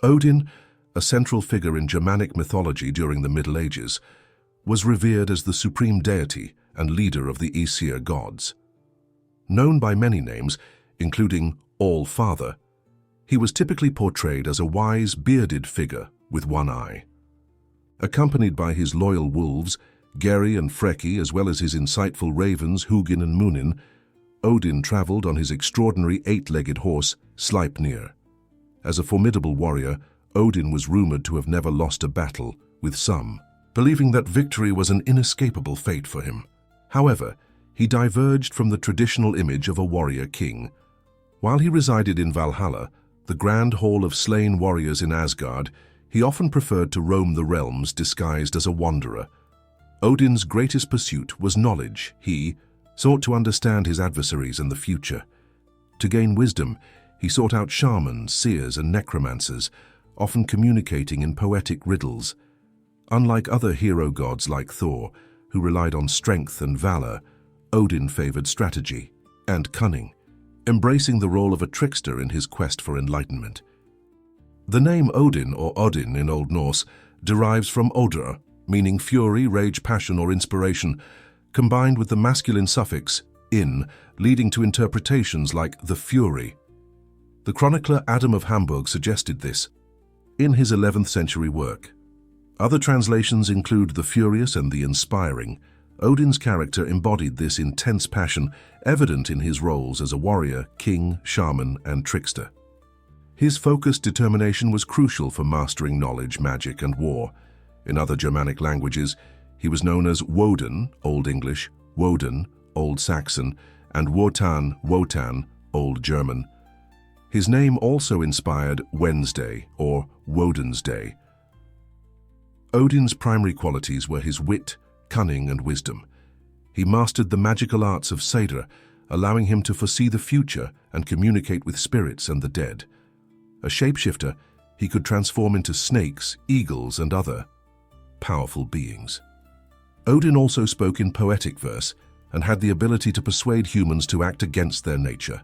Odin, a central figure in Germanic mythology during the Middle Ages, was revered as the supreme deity and leader of the Aesir gods. Known by many names, including Allfather, he was typically portrayed as a wise, bearded figure with one eye. Accompanied by his loyal wolves, Geri and Freki, as well as his insightful ravens Hugin and Munin, Odin traveled on his extraordinary eight-legged horse, Sleipnir. As a formidable warrior, Odin was rumored to have never lost a battle, with some believing that victory was an inescapable fate for him. However, he diverged from the traditional image of a warrior king. While he resided in Valhalla, the grand hall of slain warriors in Asgard, he often preferred to roam the realms disguised as a wanderer. Odin's greatest pursuit was knowledge. He sought to understand his adversaries and the future. To gain wisdom, he sought out shamans, seers, and necromancers, often communicating in poetic riddles. Unlike other hero gods like Thor, who relied on strength and valor, Odin favored strategy and cunning, embracing the role of a trickster in his quest for enlightenment. The name Odin, or Odin in Old Norse, derives from Odr, meaning fury, rage, passion, or inspiration, combined with the masculine suffix in, leading to interpretations like the Fury. The chronicler Adam of Hamburg suggested this in his 11th century work. Other translations include the furious and the inspiring. Odin's character embodied this intense passion, evident in his roles as a warrior, king, shaman, and trickster. His focused determination was crucial for mastering knowledge, magic, and war. In other Germanic languages, he was known as Woden, Old English, Woden, Old Saxon, and Wotan, Old German. His name also inspired Wednesday, or Woden's Day. Odin's primary qualities were his wit, cunning, and wisdom. He mastered the magical arts of Sader, allowing him to foresee the future and communicate with spirits and the dead. A shapeshifter, he could transform into snakes, eagles, and other powerful beings. Odin also spoke in poetic verse and had the ability to persuade humans to act against their nature.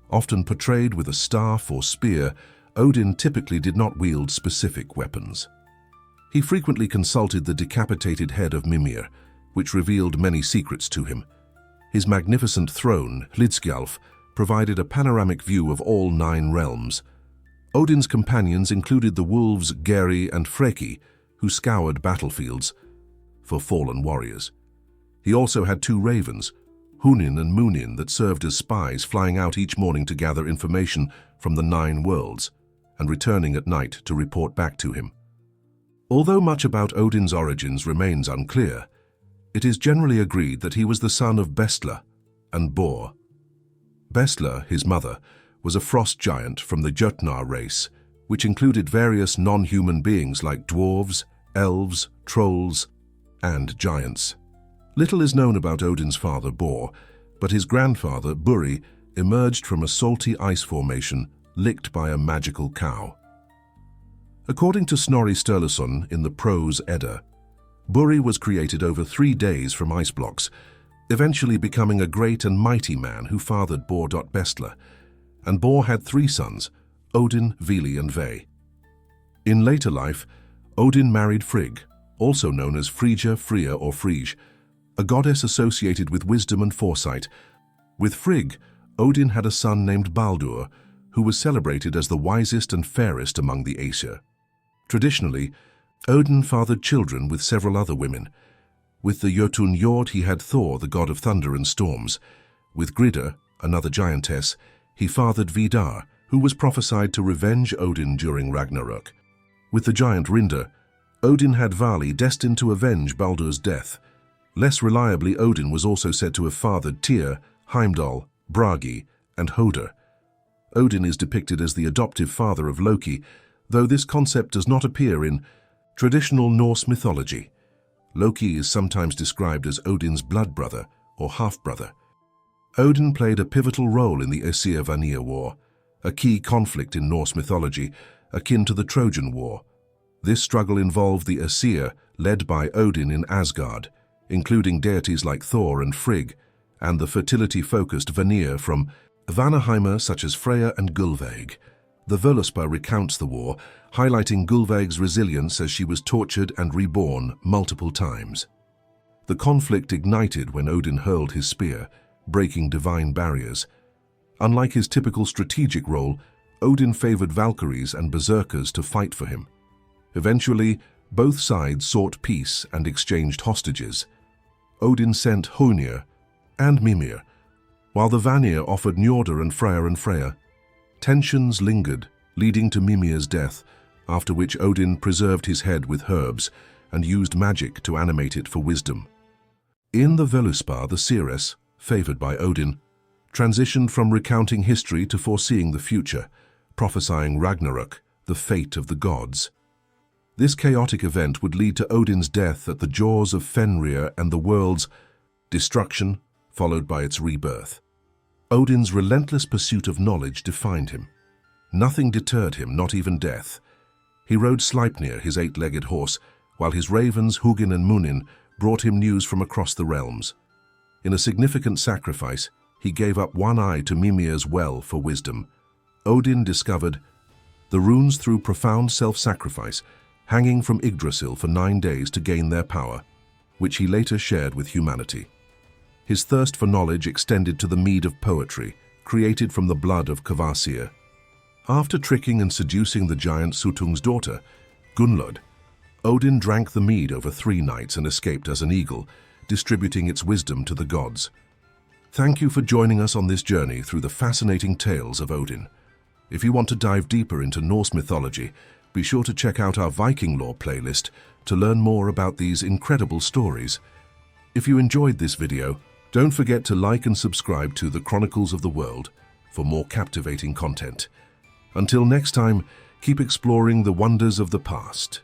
Often portrayed with a staff or spear, Odin typically did not wield specific weapons. He frequently consulted the decapitated head of Mimir, which revealed many secrets to him. His magnificent throne, Hlidskjalf, provided a panoramic view of all 9 realms. Odin's companions included the wolves Geri and Freki, who scoured battlefields for fallen warriors. He also had 2 ravens, Hugin and Munin, that served as spies, flying out each morning to gather information from the 9 worlds and returning at night to report back to him. Although much about Odin's origins remains unclear, it is generally agreed that he was the son of Bestla and Bor. Bestla, his mother, was a frost giant from the Jötnar race, which included various non-human beings like dwarves, elves, trolls, and giants. Little is known about Odin's father, Bor, but his grandfather, Buri, emerged from a salty ice formation licked by a magical cow. According to Snorri Sturluson in the Prose Edda, Buri was created over 3 days from ice blocks, eventually becoming a great and mighty man who fathered Bor.Bestla, and Bor had 3 sons, Odin, Vili, and Ve. In later life, Odin married Frigg, also known as Frigga, Freya, or Frigg, a goddess associated with wisdom and foresight. With Frigg, Odin had a son named Baldur, who was celebrated as the wisest and fairest among the Aesir. Traditionally, Odin fathered children with several other women. With the Jotun Jord, he had Thor, the god of thunder and storms. With Grida, another giantess, he fathered Vidar, who was prophesied to revenge Odin during Ragnarök. With the giant Rindr, Odin had Vali, destined to avenge Baldur's death. Less reliably, Odin was also said to have fathered Tyr, Heimdall, Bragi, and Hodr. Odin is depicted as the adoptive father of Loki, though this concept does not appear in traditional Norse mythology. Loki is sometimes described as Odin's blood brother or half-brother. Odin played a pivotal role in the Aesir-Vanir War, a key conflict in Norse mythology akin to the Trojan War. This struggle involved the Aesir, led by Odin in Asgard, including deities like Thor and Frigg, and the fertility-focused Vanir from Vanaheimr such as Freya and Gullveig. The Völuspá recounts the war, highlighting Gullveig's resilience as she was tortured and reborn multiple times. The conflict ignited when Odin hurled his spear, breaking divine barriers. Unlike his typical strategic role, Odin favored Valkyries and Berserkers to fight for him. Eventually, both sides sought peace and exchanged hostages. Odin sent Hrungnir and Mimir, while the Vanir offered Njordr and Freya. Tensions lingered, leading to Mimir's death, after which Odin preserved his head with herbs and used magic to animate it for wisdom. In the Völuspá, the seeress, favored by Odin, transitioned from recounting history to foreseeing the future, prophesying Ragnarok, the fate of the gods. This chaotic event would lead to Odin's death at the jaws of Fenrir and the world's destruction, followed by its rebirth. Odin's relentless pursuit of knowledge defined him. Nothing deterred him, not even death. He rode Sleipnir, his eight-legged horse, while his ravens Hugin and Munin brought him news from across the realms. In a significant sacrifice, he gave up one eye to Mimir's well for wisdom. Odin discovered the runes through profound self-sacrifice, hanging from Yggdrasil for 9 days to gain their power, which he later shared with humanity. His thirst for knowledge extended to the mead of poetry, created from the blood of Kvasir. After tricking and seducing the giant Suttung's daughter, Gunnlod, Odin drank the mead over 3 nights and escaped as an eagle, distributing its wisdom to the gods. Thank you for joining us on this journey through the fascinating tales of Odin. If you want to dive deeper into Norse mythology, be sure to check out our Viking lore playlist to learn more about these incredible stories. If you enjoyed this video, don't forget to like and subscribe to the Chronicles of the World for more captivating content. Until next time, keep exploring the wonders of the past.